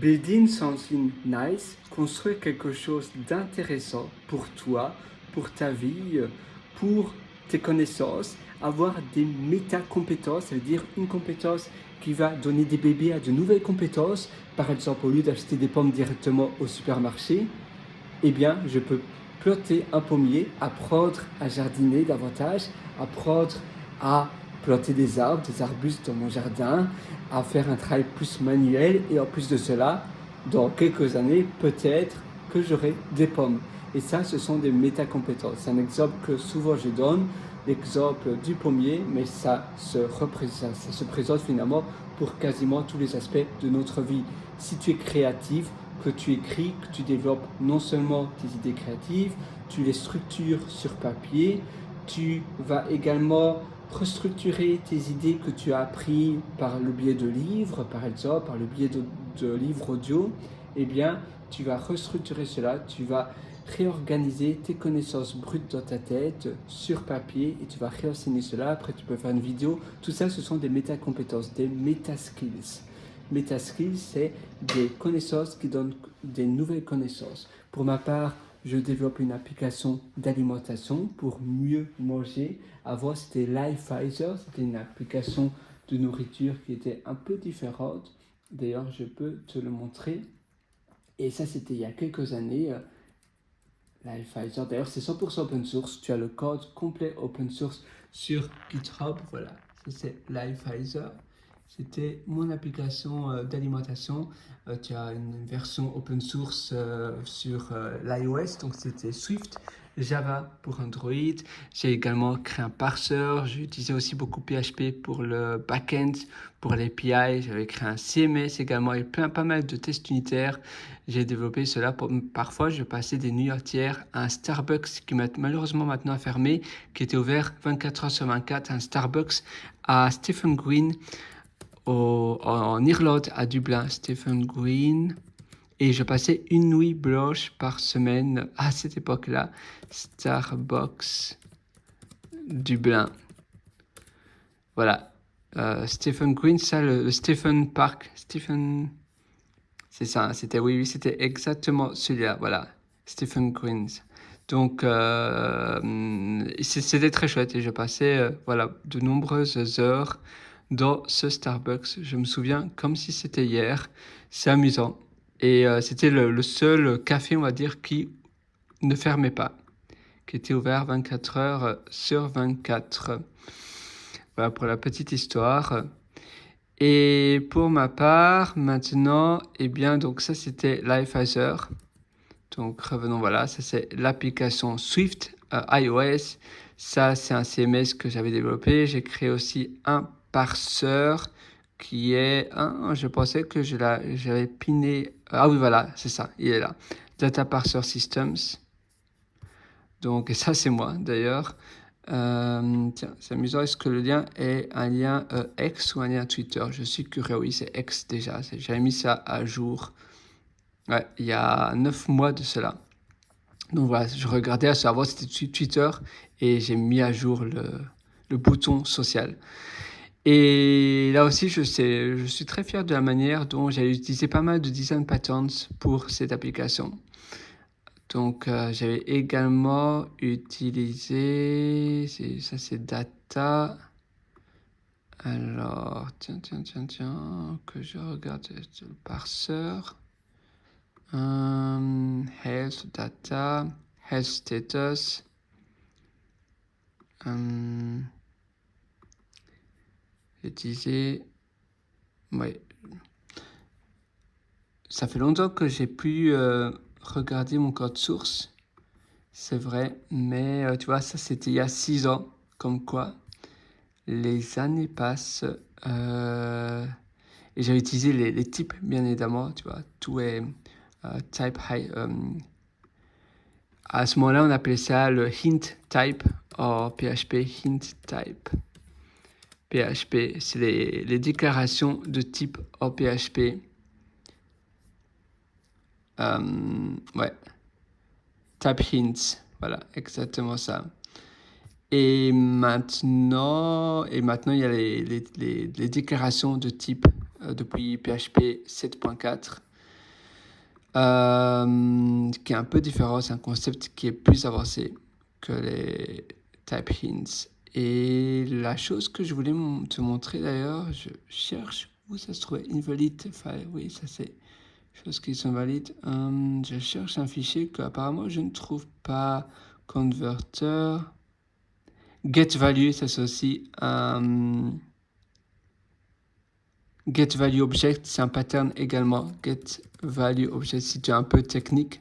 Building something nice, construire quelque chose d'intéressant pour toi, pour ta vie, pour tes connaissances, avoir des méta-compétences, ça veut dire une compétence qui va donner des bébés à de nouvelles compétences. Par exemple, au lieu d'acheter des pommes directement au supermarché, eh bien, je peux planter un pommier, apprendre à jardiner davantage, apprendre à planter des arbres, des arbustes dans mon jardin, à faire un travail plus manuel et en plus de cela, dans quelques années, peut-être que j'aurai des pommes. Et ça, ce sont des métacompétences. C'est un exemple que souvent je donne, l'exemple du pommier, mais ça se présente finalement pour quasiment tous les aspects de notre vie. Si tu es créatif, que tu écris, que tu développes non seulement tes idées créatives, tu les structures sur papier, tu vas également restructurer tes idées que tu as apprises par le biais de livres, par exemple, par le biais de livres audio, eh bien, tu vas restructurer cela, tu vas réorganiser tes connaissances brutes dans ta tête sur papier et tu vas réenseigner cela. Après, tu peux faire une vidéo. Tout ça, ce sont des métacompétences, des métaskills. Metaskills, c'est des connaissances qui donnent des nouvelles connaissances. Pour ma part, je développe une application d'alimentation pour mieux manger. Avant, c'était Lifehizer, c'était une application de nourriture qui était un peu différente. D'ailleurs, je peux te le montrer. Et ça, c'était il y a quelques années. Lifehizer, d'ailleurs, c'est 100% open source. Tu as le code complet open source sur GitHub. Voilà, ça c'est Lifehizer. C'était mon application d'alimentation. Tu as une version open source sur l'iOS, donc c'était Swift, Java pour Android. J'ai également créé un parseur. J'ai utilisé aussi beaucoup PHP pour le backend, pour l'API. J'avais créé un CMS également et pas mal de tests unitaires. J'ai développé cela. Parfois, je passais des nuits entières à un Starbucks qui m'a malheureusement maintenant fermé, qui était ouvert 24 heures sur 24, un Starbucks à Stephen Green en Irlande, à Dublin, Stephen Green. Et je passais une nuit blanche par semaine à cette époque-là. Starbucks, Dublin. Voilà. Stephen Green, ça, le Stephen Park. Stephen... C'est ça, c'était, oui, c'était exactement celui-là. Voilà. Stephen Green. Donc, c'était très chouette et je passais voilà, de nombreuses heures dans ce Starbucks. Je me souviens comme si c'était hier. C'est amusant. Et c'était le seul café, on va dire, qui ne fermait pas, qui était ouvert 24 heures sur 24. Voilà pour la petite histoire. Et pour ma part, maintenant, eh bien, donc ça c'était Lifehizer. Donc revenons, voilà, ça c'est l'application Swift iOS. Ça c'est un CMS que j'avais développé. J'ai créé aussi un parseur qui est je pensais que j'avais piné. Ah oui, voilà, c'est ça, il est là. Data Parser Systems. Donc, et ça c'est moi d'ailleurs. Tiens, c'est amusant. Est-ce que le lien est un lien X ou un lien Twitter? Je suis curieux. Oui, c'est X déjà. J'avais mis ça à jour. Ouais, il y a 9 mois de cela. Donc voilà, je regardais à savoir c'était Twitter et j'ai mis à jour le bouton social. Et là aussi, je suis très fier de la manière dont j'ai utilisé pas mal de design patterns pour cette application. Donc, j'avais également utilisé, ça c'est data. Alors, tiens, que je regarde le parseur. Health data, health status. J'ai utilisé, ouais. Ça fait longtemps que j'ai pu regarder mon code source. C'est vrai, mais tu vois, ça c'était il y a 6 ans, comme quoi les années passent. Et j'avais utilisé les types, bien évidemment, tu vois, tout est type high. À ce moment-là, on appelait ça le hint type en PHP, hint type. PHP, c'est les déclarations de type en PHP. Ouais. Type hints, voilà, exactement ça. Et maintenant, il y a les déclarations de type depuis PHP 7.4. qui est un peu différent. C'est un concept qui est plus avancé que les type hints. Et la chose que je voulais te montrer d'ailleurs, je cherche où ça se trouvait. Invalid file, oui, ça c'est choses qui sont valides. Je cherche un fichier que apparemment je ne trouve pas. Converter. Get value, ça c'est aussi un get value object, c'est un pattern également. Get value object, si tu es un peu technique,